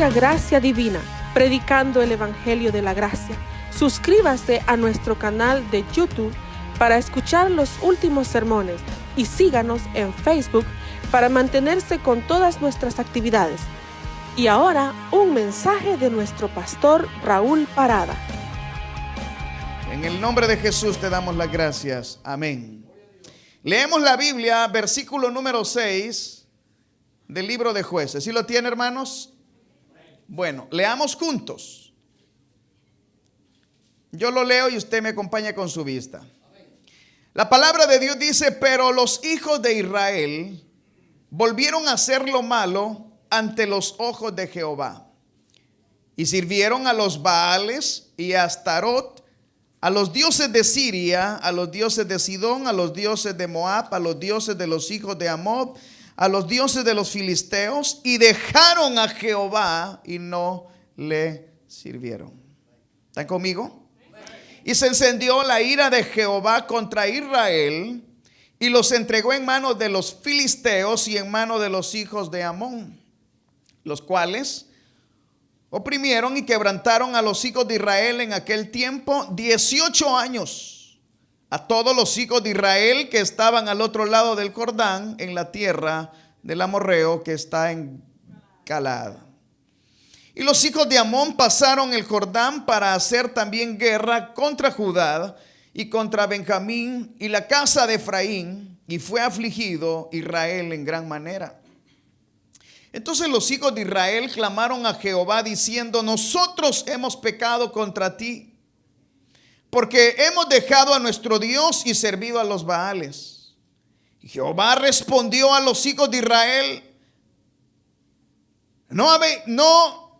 propia gracia divina, predicando el Evangelio de la Gracia. Suscríbase a nuestro canal de YouTube para escuchar los últimos sermones y síganos en Facebook para mantenerse con todas nuestras actividades. Y ahora, un mensaje de nuestro pastor Raúl Parada. En el nombre de Jesús te damos las gracias. Amén. Leemos la Biblia, versículo número 6 del libro de Jueces. ¿Sí lo tiene, hermanos? Bueno, leamos juntos. Yo lo leo y usted me acompaña con su vista. La palabra de Dios dice: pero los hijos de Israel volvieron a hacer lo malo ante los ojos de Jehová, y sirvieron a los Baales y a Astarot, a los dioses de Siria, a los dioses de Sidón, a los dioses de Moab, a los dioses de los hijos de Amón, a los dioses de los filisteos, y dejaron a Jehová y no le sirvieron. ¿Están conmigo? Y se encendió la ira de Jehová contra Israel, y los entregó en manos de los filisteos y en manos de los hijos de Amón, los cuales oprimieron y quebrantaron a los hijos de Israel en aquel tiempo 18 años, a todos los hijos de Israel que estaban al otro lado del Jordán, en la tierra del amorreo que está en Galaad. Y los hijos de Amón pasaron el Jordán para hacer también guerra contra Judá y contra Benjamín y la casa de Efraín, y fue afligido Israel en gran manera. Entonces los hijos de Israel clamaron a Jehová diciendo: nosotros hemos pecado contra ti, porque hemos dejado a nuestro Dios y servido a los Baales. Y Jehová respondió a los hijos de Israel: ¿No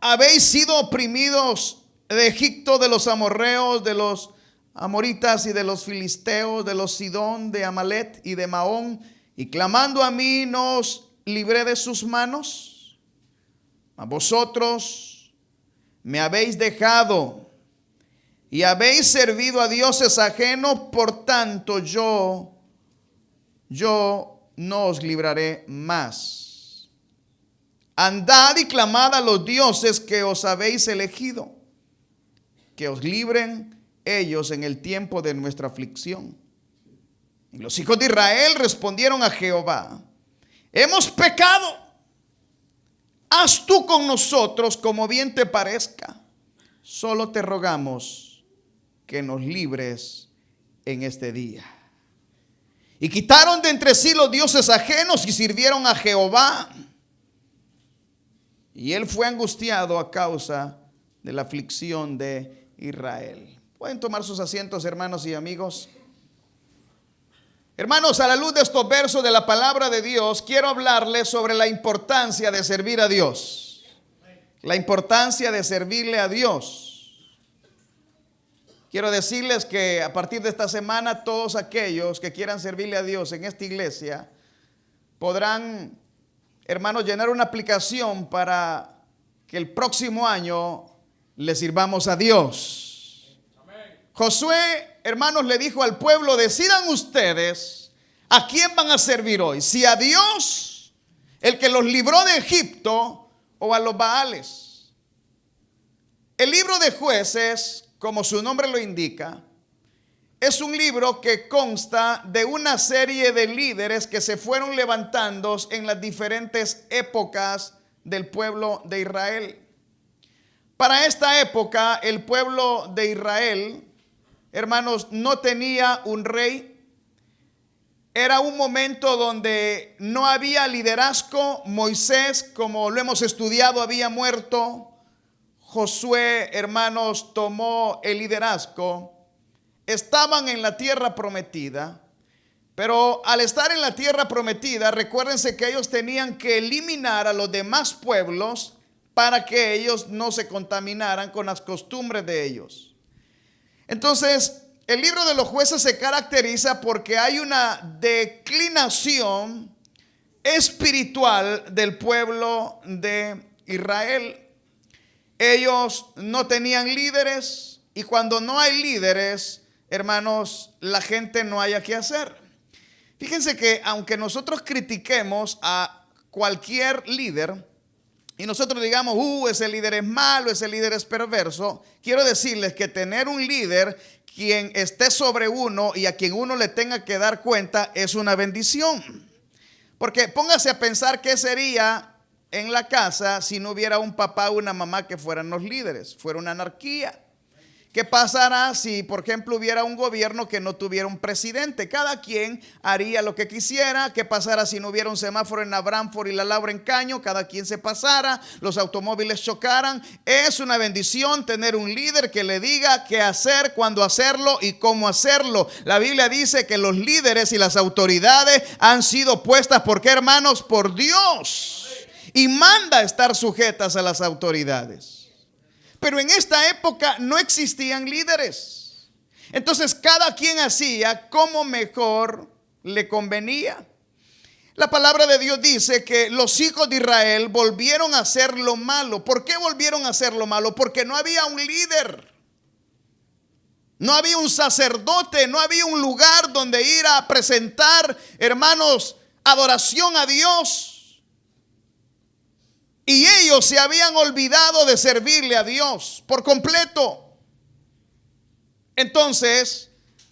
habéis sido oprimidos de Egipto, de los amorreos, de los amoritas y de los filisteos, de los Sidón, de Amalet y de Maón, y clamando a mí no os libré de sus manos? A vosotros me habéis dejado y habéis servido a dioses ajenos, por tanto yo no os libraré más. Andad y clamad a los dioses que os habéis elegido, que os libren ellos en el tiempo de nuestra aflicción. Y los hijos de Israel respondieron a Jehová: hemos pecado, haz tú con nosotros como bien te parezca, solo te rogamos que nos libres en este día. Y quitaron de entre sí los dioses ajenos y sirvieron a Jehová, y él fue angustiado a causa de la aflicción de Israel. Pueden tomar sus asientos, hermanos y amigos. Hermanos, a la luz de estos versos de la palabra de Dios, quiero hablarles sobre la importancia de servir a Dios. La importancia de servirle a Dios. Quiero decirles que a partir de esta semana, todos aquellos que quieran servirle a Dios en esta iglesia podrán, hermanos, llenar una aplicación para que el próximo año le sirvamos a Dios. Josué, hermanos, le dijo al pueblo: decidan ustedes a quién van a servir hoy, si a Dios, el que los libró de Egipto, o a los Baales. El libro de Jueces, como su nombre lo indica, es un libro que consta de una serie de líderes que se fueron levantando en las diferentes épocas del pueblo de Israel. Para esta época, el pueblo de Israel, hermanos, no tenía un rey. Era un momento donde no había liderazgo. Moisés, como lo hemos estudiado, había muerto. Josué, hermanos, tomó el liderazgo. Estaban en la tierra prometida, pero al estar en la tierra prometida, recuérdense que ellos tenían que eliminar a los demás pueblos para que ellos no se contaminaran con las costumbres de ellos. Entonces, el libro de los Jueces se caracteriza porque hay una declinación espiritual del pueblo de Israel. Ellos no tenían líderes, y cuando no hay líderes, hermanos, la gente no haya qué hacer. Fíjense que aunque nosotros critiquemos a cualquier líder, y nosotros digamos, ese líder es malo, ese líder es perverso, quiero decirles que tener un líder quien esté sobre uno y a quien uno le tenga que dar cuenta es una bendición. Porque póngase a pensar qué sería en la casa si no hubiera un papá o una mamá que fueran los líderes, fuera una anarquía. ¿Qué pasará si, por ejemplo, hubiera un gobierno que no tuviera un presidente? Cada quien haría lo que quisiera. ¿Qué pasará si no hubiera un semáforo en la Branford y la Laura en Caño? Cada quien se pasara, los automóviles chocaran. Es una bendición tener un líder que le diga qué hacer, cuándo hacerlo y cómo hacerlo. La Biblia dice que los líderes y las autoridades han sido puestas, ¿por qué, hermanos? Por Dios. Y manda estar sujetas a las autoridades. Pero en esta época no existían líderes. Entonces cada quien hacía como mejor le convenía. La palabra de Dios dice que los hijos de Israel volvieron a hacer lo malo. ¿Por qué volvieron a hacer lo malo? Porque no había un líder. No había un sacerdote, no había un lugar donde ir a presentar, hermanos, adoración a Dios. Y ellos se habían olvidado de servirle a Dios por completo. Entonces,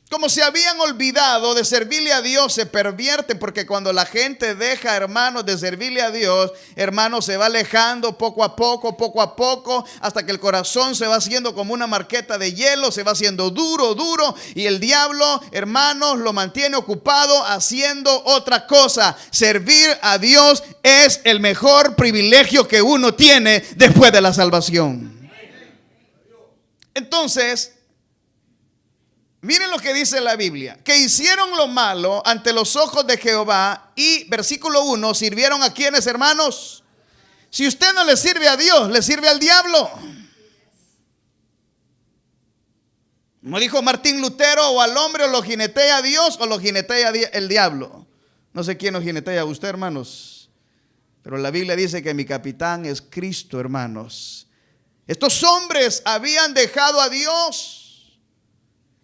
como se habían olvidado de servirle a Dios, se pervierten, porque cuando la gente deja, hermanos, de servirle a Dios, hermanos, se va alejando poco a poco, hasta que el corazón se va haciendo como una marqueta de hielo, se va haciendo duro, y el diablo, hermanos, lo mantiene ocupado haciendo otra cosa. Servir a Dios es el mejor privilegio que uno tiene después de la salvación. Entonces, miren lo que dice la Biblia, que hicieron lo malo ante los ojos de Jehová y, versículo 1, sirvieron a quienes, hermanos. Si usted no le sirve a Dios, le sirve al diablo. No dijo Martín Lutero, o al hombre o lo jinetea a Dios o lo jinetea el diablo. No sé quién lo jinetea a usted, hermanos, pero la Biblia dice que mi capitán es Cristo, hermanos. Estos hombres habían dejado a Dios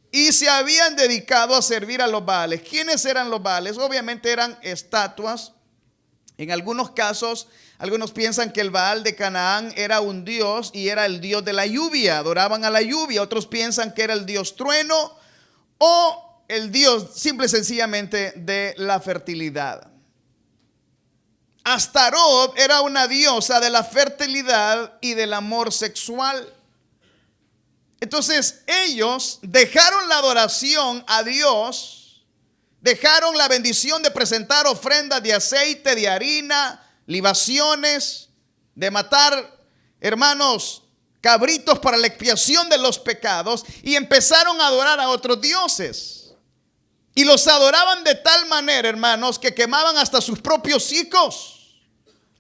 y se habían dedicado a servir a los Baales. ¿Quiénes eran los Baales? Obviamente eran estatuas. En algunos casos, algunos piensan que el Baal de Canaán era un dios y era el dios de la lluvia. Adoraban a la lluvia. Otros piensan que era el dios trueno o el dios simple y sencillamente de la fertilidad. Astarot era una diosa de la fertilidad y del amor sexual. Entonces ellos dejaron la adoración a Dios, dejaron la bendición de presentar ofrendas de aceite, de harina, libaciones, de matar, hermanos, cabritos para la expiación de los pecados, y empezaron a adorar a otros dioses. Y los adoraban de tal manera, hermanos, que quemaban hasta sus propios hijos.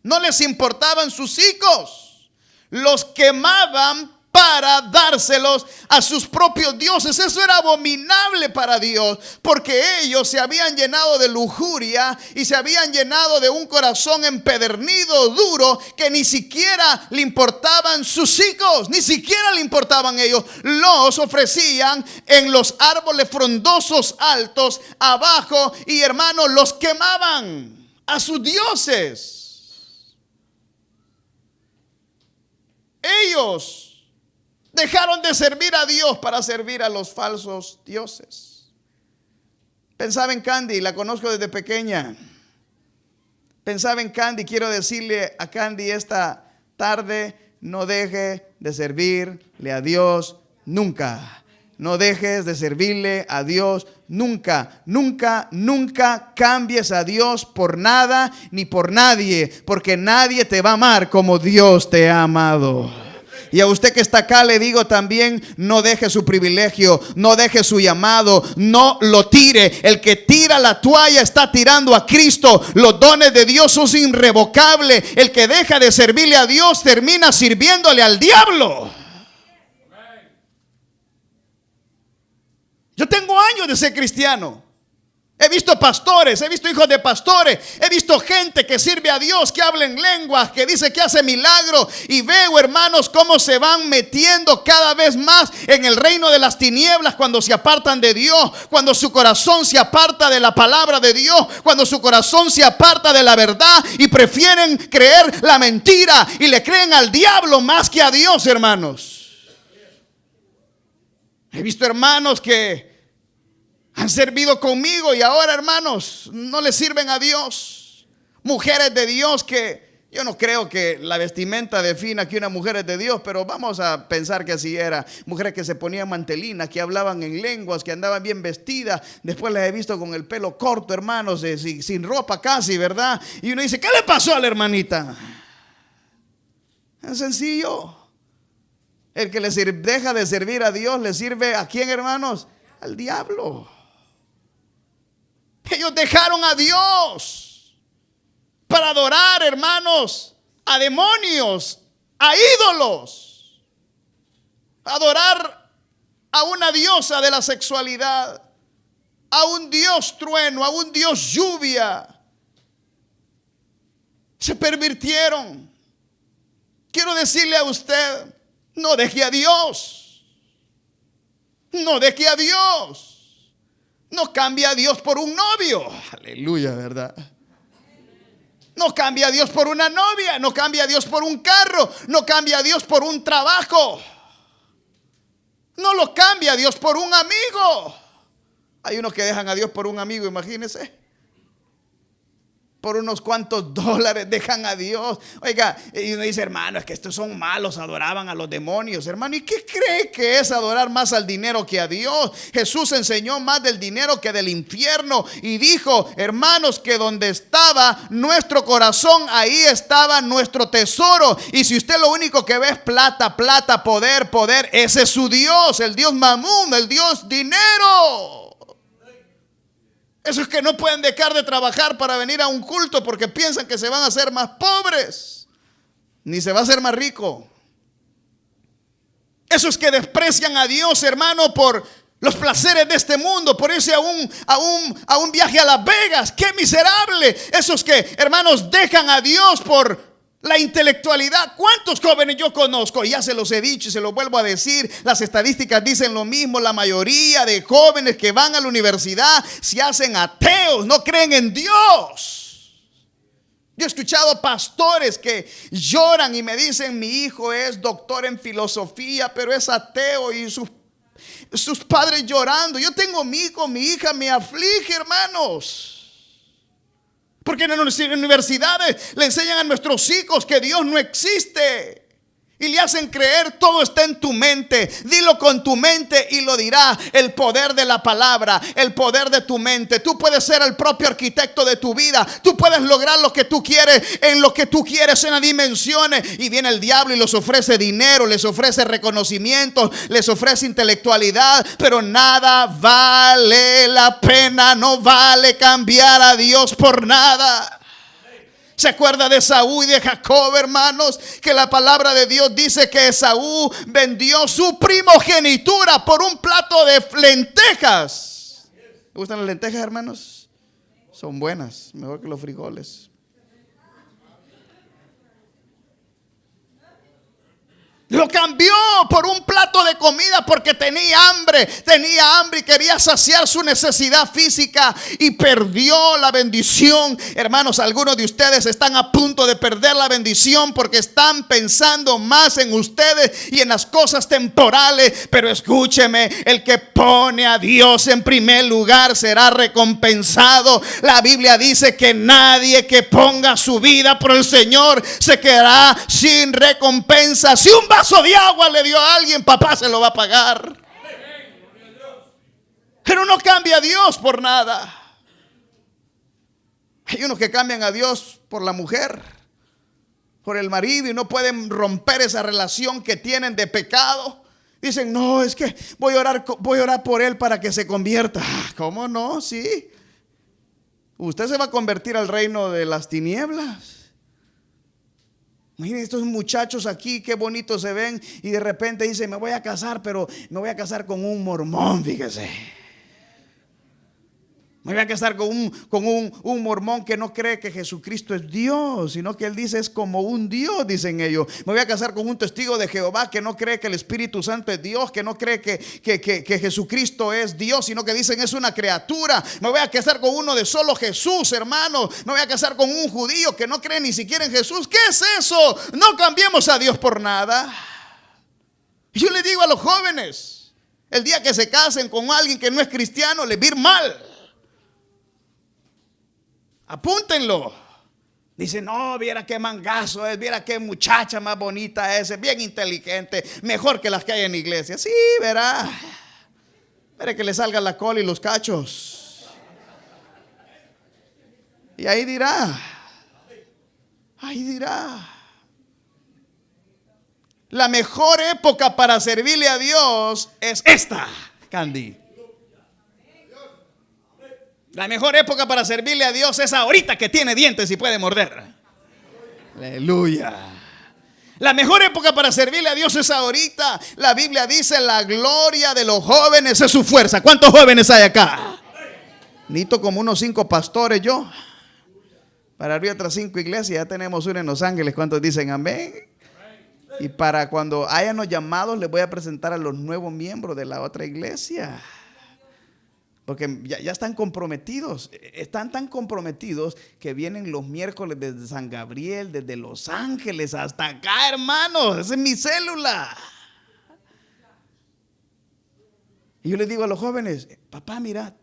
No les importaban sus hijos, los quemaban para dárselos a sus propios dioses. Eso era abominable para Dios, porque ellos se habían llenado de lujuria y se habían llenado de un corazón empedernido, duro, que ni siquiera le importaban sus hijos, ni siquiera le importaban ellos. Los ofrecían en los árboles frondosos altos abajo, y hermanos, los quemaban a sus dioses. Ellos dejaron de servir a Dios para servir a los falsos dioses. Pensaba en Candy, la conozco desde pequeña. Pensaba en Candy. Quiero decirle a Candy esta tarde: no deje de servirle a Dios nunca. No dejes de servirle a Dios nunca. Nunca cambies a Dios por nada ni por nadie, porque nadie te va a amar como Dios te ha amado. Y a usted que está acá le digo también: no deje su privilegio, no deje su llamado, no lo tire. El que tira la toalla está tirando a Cristo. Los dones de Dios son irrevocables. El que deja de servirle a Dios termina sirviéndole al diablo. Yo tengo años de ser cristiano, He visto pastores, he visto hijos de pastores, he visto gente que sirve a Dios, que habla en lenguas, que dice que hace milagros. Y veo, hermanos, cómo se van metiendo cada vez más en el reino de las tinieblas cuando se apartan de Dios, cuando su corazón se aparta de la palabra de Dios, cuando su corazón se aparta de la verdad y prefieren creer la mentira y le creen al diablo más que a Dios, hermanos. He visto hermanos que han servido conmigo y ahora, hermanos, no le sirven a Dios. Mujeres de Dios que yo no creo que la vestimenta defina que una mujer es de Dios, pero vamos a pensar que así era. Mujeres que se ponían mantelinas, que hablaban en lenguas, que andaban bien vestidas. Después las he visto con el pelo corto, hermanos, sin ropa casi, ¿verdad? Y uno dice, ¿qué le pasó a la hermanita? Es sencillo. El que deja de servir a Dios le sirve ¿a quién, hermanos? Al diablo. Ellos dejaron a Dios para adorar, hermanos, a demonios, a ídolos, adorar a una diosa de la sexualidad, a un dios trueno, a un dios lluvia. Se pervirtieron. Quiero decirle a usted, no deje a Dios. No deje a Dios. No cambia a Dios por un novio. Aleluya, ¿verdad? No cambia a Dios por una novia. No cambia a Dios por un carro. No cambia a Dios por un trabajo. No lo cambia a Dios por un amigo. Hay unos que dejan a Dios por un amigo, imagínense. Por unos cuantos dólares dejan a Dios. Oiga, y uno dice, hermano, es que estos son malos, adoraban a los demonios. Hermano, ¿y qué cree que es adorar más al dinero que a Dios? Jesús enseñó más del dinero que del infierno. Y dijo, hermanos, que donde estaba nuestro corazón, ahí estaba nuestro tesoro. Y si usted lo único que ve es plata, plata, poder, poder, ese es su Dios, el Dios Mamún, el Dios dinero. Esos que no pueden dejar de trabajar para venir a un culto porque piensan que se van a hacer más pobres, ni se va a hacer más rico. Esos que desprecian a Dios, hermano, por los placeres de este mundo, por irse a un viaje a Las Vegas. ¡Qué miserable! Esos que, hermanos, dejan a Dios por la intelectualidad. ¿Cuántos jóvenes yo conozco? Ya se los he dicho y se los vuelvo a decir. Las estadísticas dicen lo mismo. La mayoría de jóvenes que van a la universidad se hacen ateos, no creen en Dios. Yo he escuchado pastores que lloran y me dicen, mi hijo es doctor en filosofía, pero es ateo, y sus padres llorando. Yo tengo mi hijo, mi hija me aflige, hermanos. Porque en las universidades le enseñan a nuestros hijos que Dios no existe. Y le hacen creer todo está en tu mente. Dilo con tu mente y lo dirá. El poder de la palabra, el poder de tu mente. Tú puedes ser el propio arquitecto de tu vida. Tú puedes lograr lo que tú quieres en lo que tú quieres, en las dimensiones. Y viene el diablo y les ofrece dinero, les ofrece reconocimiento, les ofrece intelectualidad. Pero nada vale la pena, no vale cambiar a Dios por nada. ¿Se acuerda de Esaú y de Jacob, hermanos? Que la palabra de Dios dice que Esaú vendió su primogenitura por un plato de lentejas. ¿Le gustan las lentejas, hermanos? Son buenas, mejor que los frijoles. Lo cambió por un plato de comida porque tenía hambre y quería saciar su necesidad física y perdió la bendición. Hermanos, algunos de ustedes están a punto de perder la bendición porque están pensando más en ustedes y en las cosas temporales. Pero escúcheme, el que pone a Dios en primer lugar será recompensado. La Biblia dice que nadie que ponga su vida por el Señor se quedará sin recompensa. Si un vaso de agua le dio a alguien, papá se lo va a pagar. Pero no cambia a Dios por nada. Hay unos que cambian a Dios por la mujer, por el marido, y no pueden romper esa relación que tienen de pecado. Dicen, no, es que voy a orar por él para que se convierta. ¿Cómo no? Sí. Usted se va a convertir al reino de las tinieblas. Miren estos muchachos aquí, qué bonitos se ven. Y de repente dice, me voy a casar, pero me voy a casar con un mormón, fíjese. Me voy a casar con un mormón que no cree que Jesucristo es Dios, sino que él dice es como un Dios, dicen ellos. Me voy a casar con un testigo de Jehová que no cree que el Espíritu Santo es Dios, que no cree que Jesucristo es Dios, sino que dicen es una criatura. Me voy a casar con uno de solo Jesús, hermano. Me voy a casar con un judío que no cree ni siquiera en Jesús. ¿Qué es eso? No cambiemos a Dios por nada. Yo le digo a los jóvenes, el día que se casen con alguien que no es cristiano, les va a ir mal. Apúntenlo. Dicen, no, viera qué mangazo es, viera qué muchacha más bonita es bien inteligente, mejor que las que hay en la iglesia. Sí, verá. Verá que le salga la cola y los cachos. Y ahí dirá. La mejor época para servirle a Dios es esta, Candy. La mejor época para servirle a Dios es ahorita que tiene dientes y puede morder. Aleluya. La mejor época para servirle a Dios es ahorita. La Biblia dice la gloria de los jóvenes es su fuerza. ¿Cuántos jóvenes hay acá? Necesito como unos 5 pastores yo. Para abrir otras 5 iglesias. Ya tenemos una en Los Ángeles. ¿Cuántos dicen amén? Y para cuando hayan los llamados les voy a presentar a los nuevos miembros de la otra iglesia. Porque ya están comprometidos. Están tan comprometidos que vienen los miércoles desde San Gabriel, desde Los Ángeles hasta acá, hermanos. Esa es mi célula. Y yo les digo a los jóvenes, papá, mira,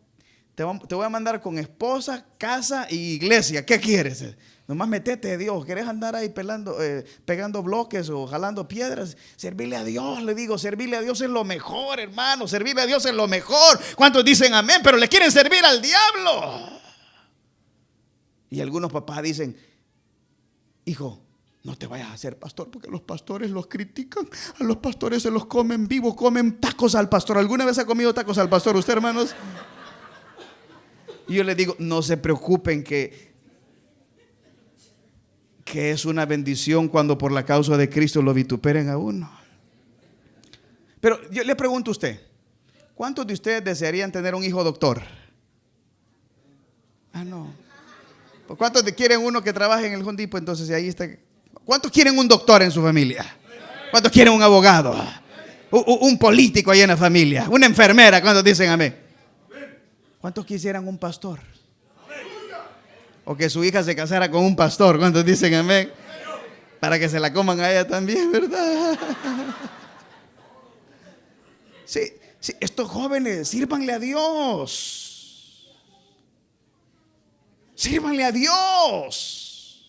te voy a mandar con esposa, casa y iglesia. ¿Qué quieres? Nomás metete, Dios. ¿Querés andar ahí pegando bloques o jalando piedras? Servirle a Dios, le digo, servirle a Dios es lo mejor, hermano. Servirle a Dios es lo mejor. ¿Cuántos dicen amén? Pero le quieren servir al diablo. Y algunos papás dicen, hijo, no te vayas a hacer pastor porque los pastores los critican. A los pastores se los comen vivos, comen tacos al pastor. ¿Alguna vez ha comido tacos al pastor usted, hermanos? Y yo les digo, no se preocupen que es una bendición cuando por la causa de Cristo lo vituperen a uno. Pero yo le pregunto a usted, ¿cuántos de ustedes desearían tener un hijo doctor? No. ¿Cuántos quieren uno que trabaje en el Home Depot? Entonces ahí está. ¿Cuántos quieren un doctor en su familia? ¿Cuántos quieren un abogado? Un político ahí en la familia, una enfermera. ¿Cuántos dicen amén? ¿Cuántos quisieran un pastor? O que su hija se casara con un pastor. ¿Cuántos dicen amén? Para que se la coman a ella también, ¿verdad? Sí, estos jóvenes, sírvanle a Dios. Sírvanle a Dios.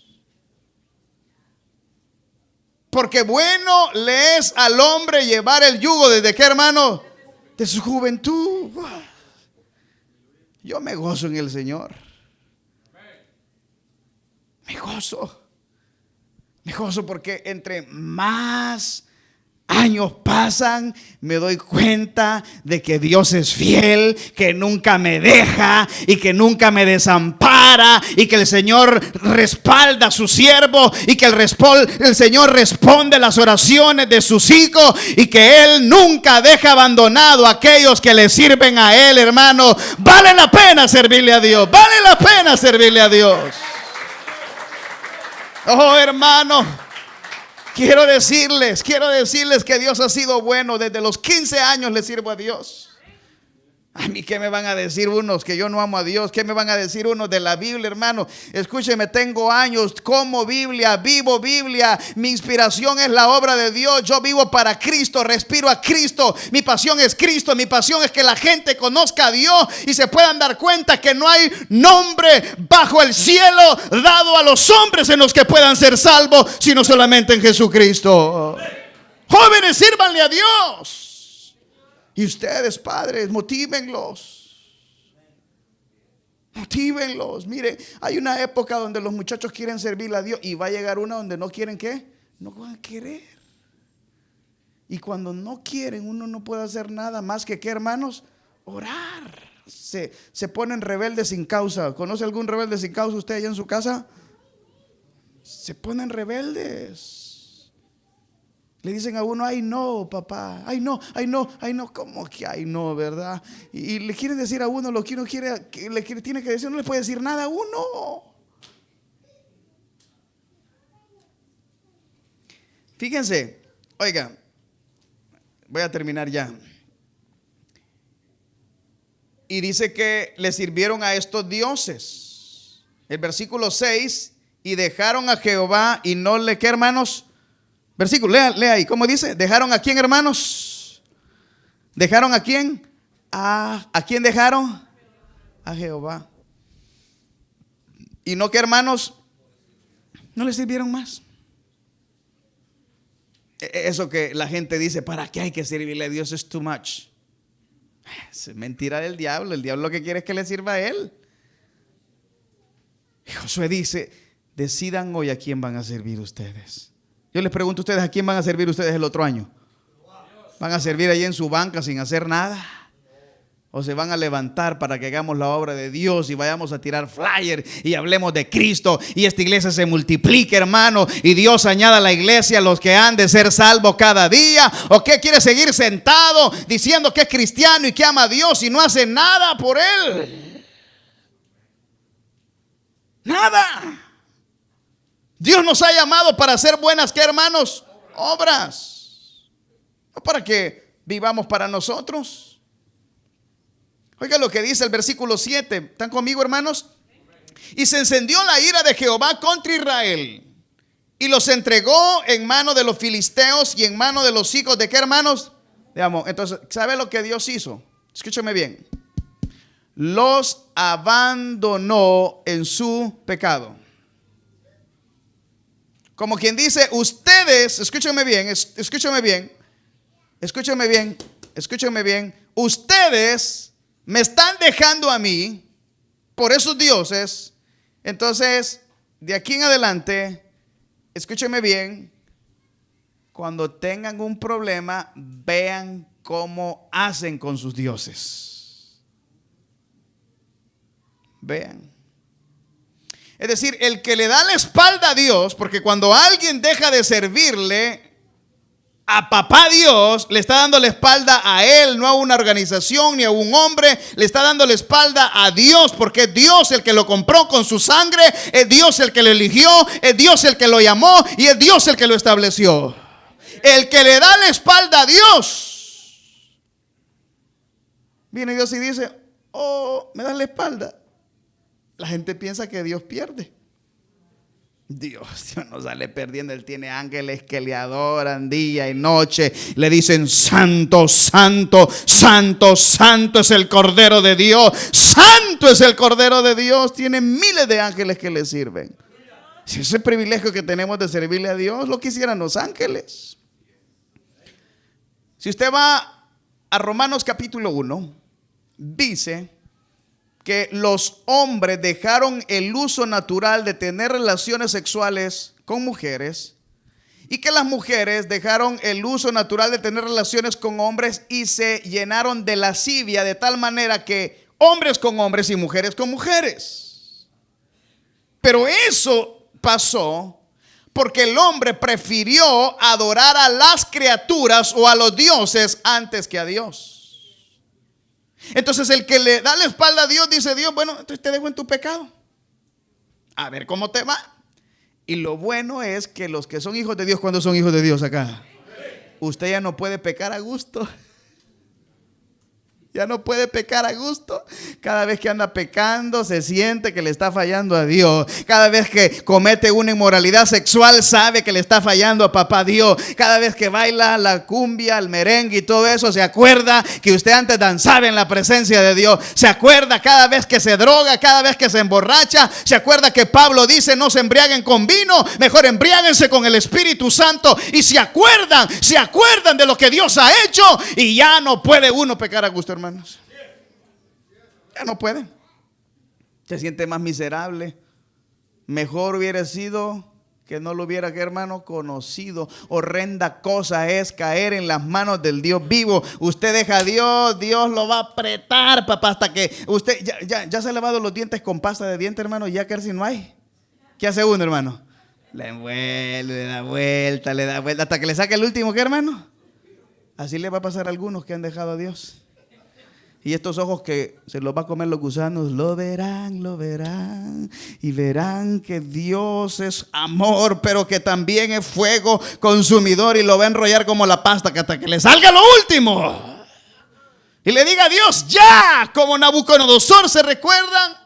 Porque bueno le es al hombre llevar el yugo. ¿Desde qué, hermano? De su juventud. Yo me gozo en el Señor. Me gozo porque entre más años pasan, me doy cuenta de que Dios es fiel, que nunca me deja y que nunca me desampara, y que el Señor respalda a su siervo, y que el Señor responde las oraciones de sus hijos, y que Él nunca deja abandonado a aquellos que le sirven a Él, hermano. Vale la pena servirle a Dios, vale la pena servirle a Dios. Oh, hermano, quiero decirles que Dios ha sido bueno. Desde los 15 años le sirvo a Dios. A mí, ¿qué me van a decir unos que yo no amo a Dios? ¿Qué me van a decir unos de la Biblia, hermano? Escúcheme, tengo años, como Biblia, vivo Biblia. Mi inspiración es la obra de Dios. Yo vivo para Cristo, respiro a Cristo. Mi pasión es Cristo. Mi pasión es que la gente conozca a Dios y se puedan dar cuenta que no hay nombre bajo el cielo dado a los hombres en los que puedan ser salvos, sino solamente en Jesucristo. Jóvenes, sírvanle a Dios. Y ustedes, padres, motívenlos. Miren, hay una época donde los muchachos quieren servirle a Dios, y va a llegar una donde no quieren, ¿qué? No van a querer. Y cuando no quieren, uno no puede hacer nada más que, ¿qué, hermanos? Orar. Se ponen rebeldes sin causa. ¿Conoce algún rebelde sin causa usted allá en su casa? Se ponen rebeldes. Le dicen a uno, ay no, papá, ay no, ¿cómo que ay no, verdad? Y le quieren decir a uno lo que uno quiere, tiene que decir, no le puede decir nada a uno. Fíjense, oiga, voy a terminar ya. Y dice que le sirvieron a estos dioses. El versículo 6, y dejaron a Jehová y no le, ¿qué, hermanos? Versículo, lea ahí, ¿cómo dice? ¿Dejaron a quién, hermanos? ¿Dejaron a quién? ¿A quién dejaron? A Jehová. ¿Y no, qué, hermanos? No le sirvieron más. Eso que la gente dice, ¿para qué hay que servirle a Dios? Es too much. Es mentira del diablo. El diablo lo que quiere es que le sirva a él. Y Josué dice, decidan hoy a quién van a servir ustedes. Yo les pregunto a ustedes, ¿a quién van a servir ustedes el otro año? ¿Van a servir ahí en su banca sin hacer nada? ¿O se van a levantar para que hagamos la obra de Dios y vayamos a tirar flyer y hablemos de Cristo y esta iglesia se multiplique, hermano, y Dios añada a la iglesia a los que han de ser salvos cada día? ¿O qué quiere seguir sentado diciendo que es cristiano y que ama a Dios y no hace nada por él? Nada. Dios nos ha llamado para hacer buenas, ¿qué, hermanos? Obras. No para que vivamos para nosotros. Oiga lo que dice el versículo 7. ¿Están conmigo, hermanos? Y se encendió la ira de Jehová contra Israel y los entregó en mano de los filisteos y en mano de los hijos de, ¿qué, hermanos? Digamos, entonces, ¿sabe lo que Dios hizo? Escúchame bien. Los abandonó en su pecado. Como quien dice, ustedes, escúchame bien, ustedes me están dejando a mí por esos dioses. Entonces, de aquí en adelante, escúchame bien, cuando tengan un problema, vean cómo hacen con sus dioses. Vean. Es decir, el que le da la espalda a Dios, porque cuando alguien deja de servirle a papá Dios, le está dando la espalda a él, no a una organización ni a un hombre, le está dando la espalda a Dios, porque es Dios el que lo compró con su sangre, es Dios el que lo eligió, es Dios el que lo llamó y es Dios el que lo estableció. El que le da la espalda a Dios, viene Dios y dice, oh, me das la espalda. La gente piensa que Dios pierde. Dios no sale perdiendo. Él tiene ángeles que le adoran día y noche. Le dicen santo, santo, santo, santo es el Cordero de Dios. Santo es el Cordero de Dios. Tiene miles de ángeles que le sirven. Si ese privilegio que tenemos de servirle a Dios, lo quisieran los ángeles. Si usted va a Romanos capítulo 1, dice que los hombres dejaron el uso natural de tener relaciones sexuales con mujeres y que las mujeres dejaron el uso natural de tener relaciones con hombres y se llenaron de lascivia de tal manera que hombres con hombres y mujeres con mujeres. Pero eso pasó porque el hombre prefirió adorar a las criaturas o a los dioses antes que a Dios. Entonces el que le da la espalda a Dios dice, Dios, bueno, entonces te dejo en tu pecado, a ver cómo te va. Y lo bueno es que los que son hijos de Dios, ¿cuándo son hijos de Dios acá? Usted ya no puede pecar a gusto. Ya no puede pecar a gusto. Cada vez que anda pecando se siente que le está fallando a Dios. Cada vez que comete una inmoralidad sexual sabe que le está fallando a papá Dios. Cada vez que baila la cumbia, el merengue y todo eso, se acuerda que usted antes danzaba en la presencia de Dios. Se acuerda cada vez que se droga, cada vez que se emborracha. Se acuerda que Pablo dice, no se embriaguen con vino, mejor embriáguense con el Espíritu Santo. Y se acuerdan de lo que Dios ha hecho. Y ya no puede uno pecar a gusto, hermano. Ya no puede. Se siente más miserable. Mejor hubiera sido que no lo hubiera, que hermano, conocido. Horrenda cosa es caer en las manos del Dios vivo. Usted deja a Dios, Dios lo va a apretar, papá, hasta que usted ya se ha lavado los dientes con pasta de diente, hermano, ya casi no hay. ¿Qué hace uno, hermano? La envuelve, le da vuelta, hasta que le saque el último, ¿qué, hermano? Así le va a pasar a algunos que han dejado a Dios. Y estos ojos que se los va a comer los gusanos, lo verán. Y verán que Dios es amor, pero que también es fuego consumidor. Y lo va a enrollar como la pasta, que hasta que le salga lo último. Y le diga a Dios, ya, como Nabucodonosor, ¿se recuerdan?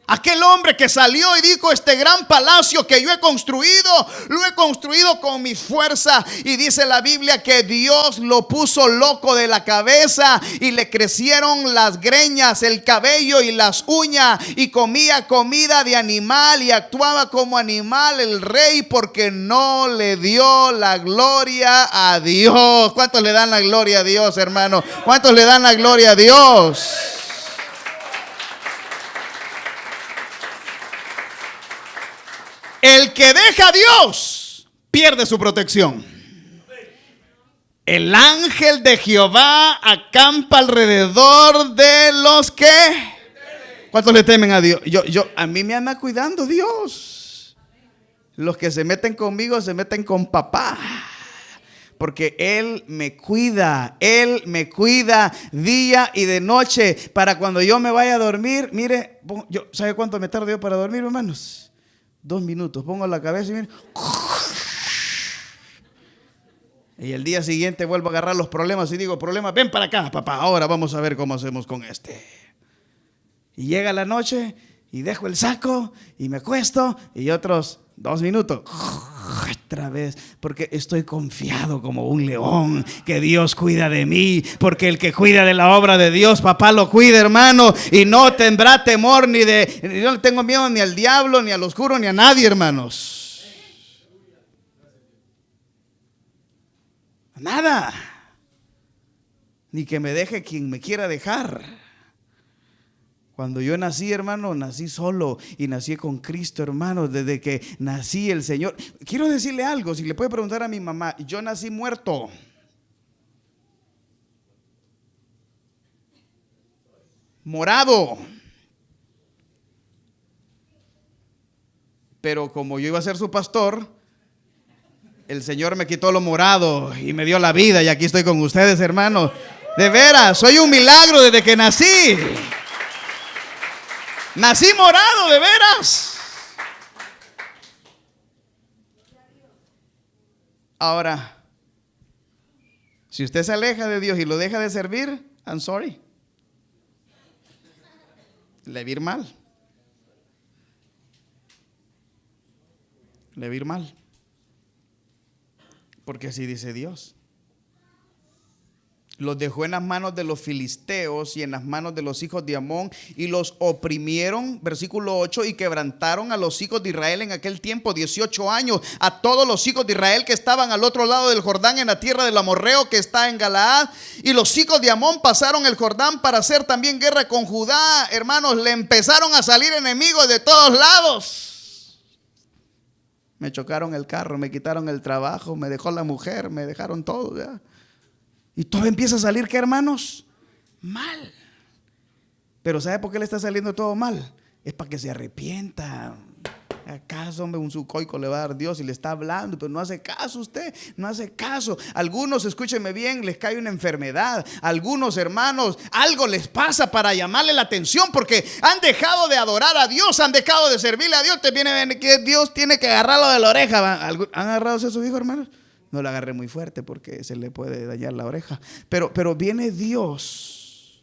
Aquel hombre que salió y dijo: este gran palacio que yo he construido, lo he construido con mi fuerza. Y dice la Biblia que Dios lo puso loco de la cabeza y le crecieron las greñas, el cabello y las uñas, y comía comida de animal y actuaba como animal el rey, porque no le dio la gloria a Dios. ¿Cuántos le dan la gloria a Dios, hermano? ¿Cuántos le dan la gloria a Dios? El que deja a Dios pierde su protección. El ángel de Jehová acampa alrededor de los que... ¿Cuántos le temen a Dios? A mí me anda cuidando Dios. Los que se meten conmigo se meten con papá. Porque Él me cuida día y de noche. Para cuando yo me vaya a dormir, mire, ¿sabe cuánto me tardo yo para dormir, hermanos? 2 minutos, pongo la cabeza y mire. Y el día siguiente vuelvo a agarrar los problemas y digo: problemas, ven para acá, papá, ahora vamos a ver cómo hacemos con este. Y llega la noche y dejo el saco y me acuesto y otros 2 minutos. Otra vez, porque estoy confiado como un león que Dios cuida de mí, porque el que cuida de la obra de Dios, papá lo cuida, hermano, y no tendrá temor yo no tengo miedo ni al diablo, ni al oscuro, ni a nadie, hermanos. Nada. Ni que me deje quien me quiera dejar. Cuando yo nací, hermano, nací solo y nací con Cristo, hermano. Desde que nací, el Señor. Quiero decirle algo, si le puede preguntar a mi mamá, yo nací muerto. Morado. Pero como yo iba a ser su pastor, el Señor me quitó lo morado y me dio la vida. Y aquí estoy con ustedes, hermano. De veras, soy un milagro desde que nací. Nací morado, de veras. Ahora, si usted se aleja de Dios y lo deja de servir, I'm sorry, le va a ir mal. Le va a ir mal. Porque así dice Dios. Los dejó en las manos de los filisteos y en las manos de los hijos de Amón, y los oprimieron, versículo 8, y quebrantaron a los hijos de Israel en aquel tiempo 18 años, a todos los hijos de Israel que estaban al otro lado del Jordán, en la tierra del amorreo que está en Galaad. Y los hijos de Amón pasaron el Jordán para hacer también guerra con Judá. Hermanos, le empezaron a salir enemigos de todos lados. Me chocaron el carro, me quitaron el trabajo, me dejó la mujer, me dejaron todo, ¿ya? Y todo empieza a salir, ¿qué, hermanos? Mal. Pero ¿sabe por qué le está saliendo todo mal? Es para que se arrepienta. ¿Acaso, hombre, un sucoico le va a dar Dios y le está hablando? Pero no hace caso usted, no hace caso. Algunos, escúcheme bien, les cae una enfermedad. Algunos, hermanos, algo les pasa para llamarle la atención, porque han dejado de adorar a Dios, han dejado de servirle a Dios. Te viene que Dios tiene que agarrarlo de la oreja. ¿Han agarrado a su hijo, hermanos? No lo agarré muy fuerte porque se le puede dañar la oreja. Pero viene Dios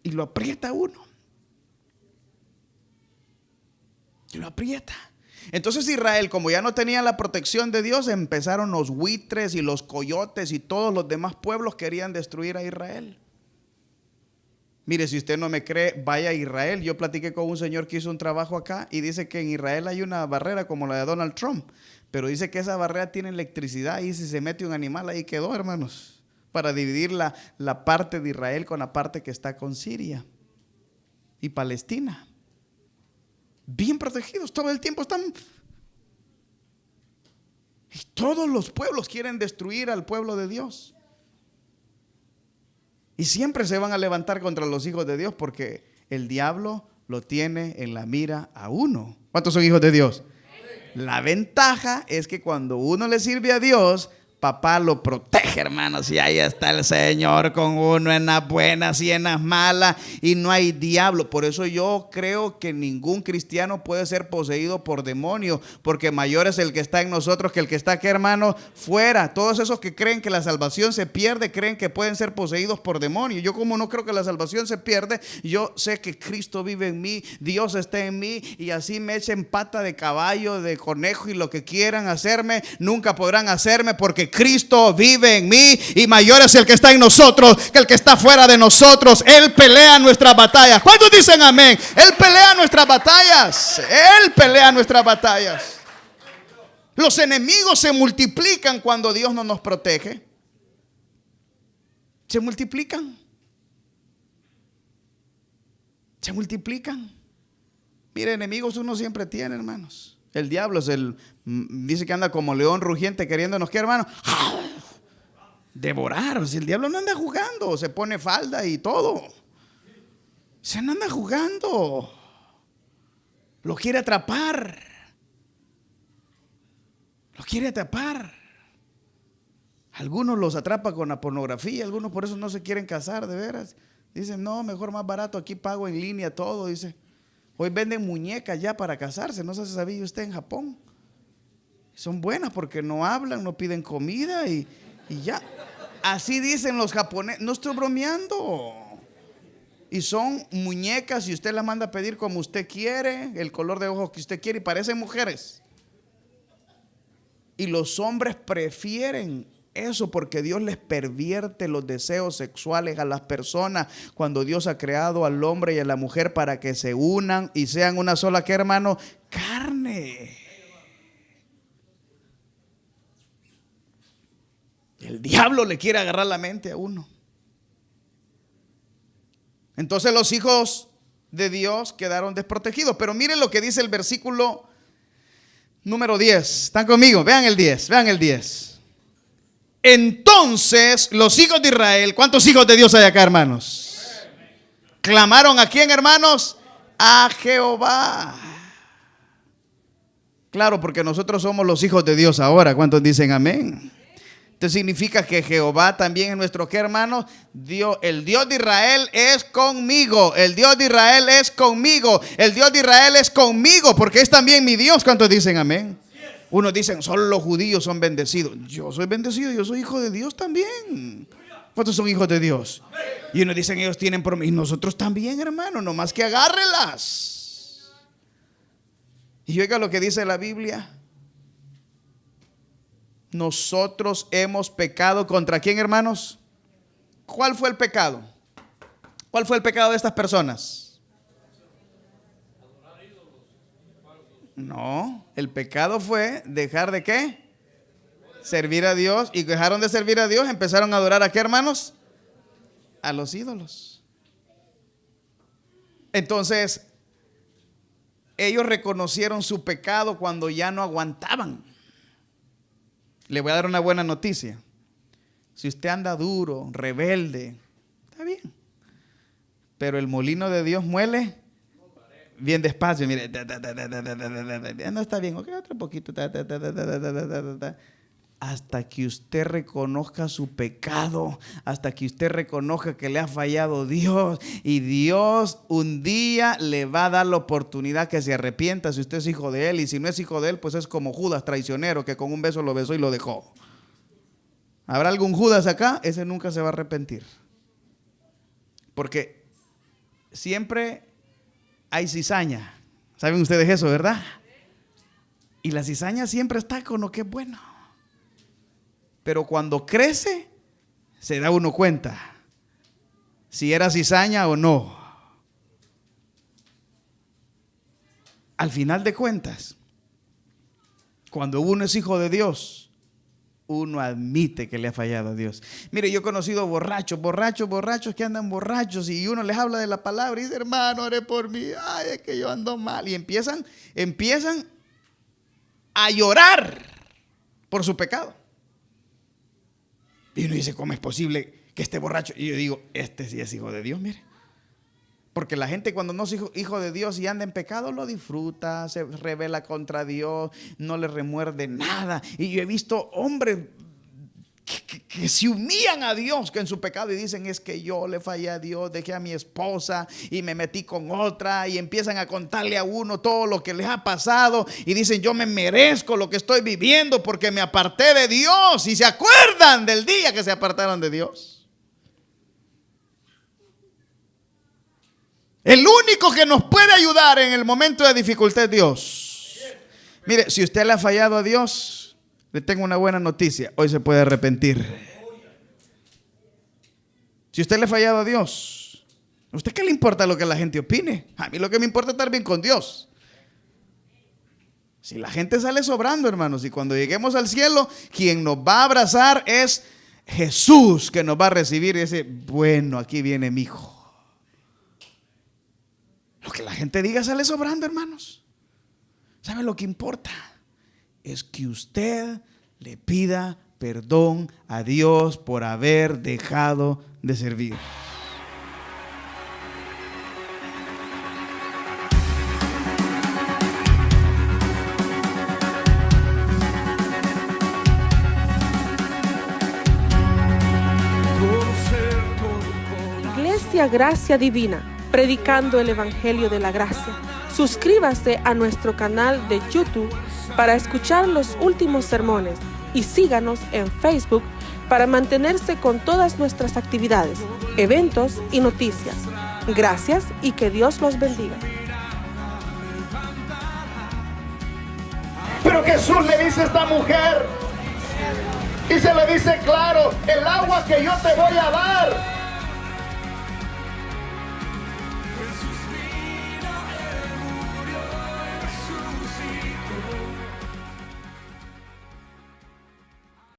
y lo aprieta a uno. Y lo aprieta. Entonces Israel, como ya no tenía la protección de Dios, empezaron los buitres y los coyotes, y todos los demás pueblos querían destruir a Israel. Mire, si usted no me cree, vaya a Israel. Yo platiqué con un señor que hizo un trabajo acá y dice que en Israel hay una barrera como la de Donald Trump, pero dice que esa barrera tiene electricidad, y si se mete un animal ahí quedó, hermanos, para dividir la parte de Israel con la parte que está con Siria y Palestina. Bien protegidos, todo el tiempo están. Y todos los pueblos quieren destruir al pueblo de Dios. Y siempre se van a levantar contra los hijos de Dios, porque el diablo lo tiene en la mira a uno. ¿Cuántos son hijos de Dios? La ventaja es que cuando uno le sirve a Dios, papá lo protege, hermanos, y ahí está el Señor con uno en las buenas y en las malas, y no hay diablo. Por eso yo creo que ningún cristiano puede ser poseído por demonios, porque mayor es el que está en nosotros que el que está aquí, hermano, fuera. Todos esos que creen que la salvación se pierde, creen que pueden ser poseídos por demonios. Yo, como no creo que la salvación se pierde, yo sé que Cristo vive en mí, Dios está en mí, y así me echen pata de caballo, de conejo y lo que quieran hacerme, nunca podrán hacerme, porque Cristo vive en mí, y mayor es el que está en nosotros que el que está fuera de nosotros. Él pelea nuestras batallas. ¿Cuántos dicen amén? Él pelea nuestras batallas. Él pelea nuestras batallas. Los enemigos se multiplican cuando Dios no nos protege. Se multiplican. Se multiplican. Mire, enemigos uno siempre tiene, hermanos. El diablo dice que anda como león rugiente queriéndonos, ¿qué, hermano? Devorar. O sea, el diablo no anda jugando, se pone falda y todo. Se no anda jugando. Lo quiere atrapar. Lo quiere atrapar. Algunos los atrapa con la pornografía, algunos por eso no se quieren casar, de veras. Dicen, no, mejor más barato, aquí pago en línea todo, dice. Hoy venden muñecas ya para casarse, no sé si sabía usted, en Japón. Son buenas porque no hablan, no piden comida y ya. Así dicen los japoneses, no estoy bromeando. Y son muñecas y usted las manda a pedir como usted quiere, el color de ojos que usted quiere, y parecen mujeres. Y los hombres prefieren eso porque Dios les pervierte los deseos sexuales a las personas cuando Dios ha creado al hombre y a la mujer para que se unan y sean una sola, ¿qué, hermano? Carne. El diablo le quiere agarrar la mente a uno. Entonces los hijos de Dios quedaron desprotegidos. Pero miren lo que dice el versículo número 10. ¿Están conmigo? Vean el 10, vean el 10. Entonces los hijos de Israel, ¿cuántos hijos de Dios hay acá, hermanos? ¿Clamaron a quién, hermanos? A Jehová. Claro, porque nosotros somos los hijos de Dios ahora. ¿Cuántos dicen amén? Esto significa que Jehová también es nuestro, ¿qué, hermanos? Dios, el Dios de Israel es conmigo. El Dios de Israel es conmigo. El Dios de Israel es conmigo porque es también mi Dios. ¿Cuántos dicen amén? Unos dicen, solo los judíos son bendecidos. Yo soy bendecido, yo soy hijo de Dios también. ¿Cuántos son hijos de Dios? Y unos dicen, ellos tienen promesas. Y nosotros también, hermano, nomás que agárrelas. Y oiga lo que dice la Biblia. Nosotros hemos pecado ¿contra quién, hermanos? ¿Cuál fue el pecado? ¿Cuál fue el pecado de estas personas? No, el pecado fue dejar de ¿qué? Servir a Dios. Y dejaron de servir a Dios, empezaron a adorar ¿a qué, hermanos? A los ídolos. Entonces, ellos reconocieron su pecado cuando ya no aguantaban. Le voy a dar una buena noticia. Si usted anda duro, rebelde, está bien. Pero el molino de Dios muele bien despacio. Mire, no está bien, ok, otro poquito. Hasta que usted reconozca su pecado, hasta que usted reconozca que le ha fallado Dios, y Dios un día le va a dar la oportunidad que se arrepienta si usted es hijo de Él. Y si no es hijo de Él, pues es como Judas traicionero que con un beso lo besó y lo dejó. ¿Habrá algún Judas acá? Ese nunca se va a arrepentir, porque siempre hay cizaña. ¿Saben ustedes eso, verdad? Y la cizaña siempre está con lo que es bueno. Pero cuando crece, se da uno cuenta si era cizaña o no. Al final de cuentas, cuando uno es hijo de Dios, uno admite que le ha fallado a Dios. Mire, yo he conocido borrachos que andan borrachos, y uno les habla de la palabra y dice, hermano, ore por mí, ay, es que yo ando mal. Y empiezan a llorar por su pecado. Y uno dice, ¿cómo es posible que esté borracho? Y yo digo, este sí es hijo de Dios, mire. Porque la gente cuando no es hijo de Dios y anda en pecado lo disfruta, se rebela contra Dios, no le remuerde nada. Y yo he visto hombres que se humillan a Dios que en su pecado y dicen: es que yo le fallé a Dios, dejé a mi esposa y me metí con otra, y empiezan a contarle a uno todo lo que les ha pasado y dicen: yo me merezco lo que estoy viviendo porque me aparté de Dios. Y se acuerdan del día que se apartaron de Dios. El único que nos puede ayudar en el momento de dificultad es Dios. Mire, si usted le ha fallado a Dios, le tengo una buena noticia: hoy se puede arrepentir. Si usted le ha fallado a Dios, ¿a usted qué le importa lo que la gente opine? A mí lo que me importa es estar bien con Dios. Si la gente sale sobrando, hermanos, y cuando lleguemos al cielo, quien nos va a abrazar es Jesús, que nos va a recibir y dice: bueno, aquí viene mi hijo. Lo que la gente diga sale sobrando, hermanos. ¿Sabe lo que importa? Es que usted le pida perdón a Dios por haber dejado de servir. Iglesia Gracia Divina, predicando el Evangelio de la Gracia. Suscríbase a nuestro canal de YouTube para escuchar los últimos sermones y síganos en Facebook para mantenerse con todas nuestras actividades, eventos y noticias. Gracias y que Dios los bendiga. Pero Jesús le dice a esta mujer, y se le dice claro: el agua que yo te voy a dar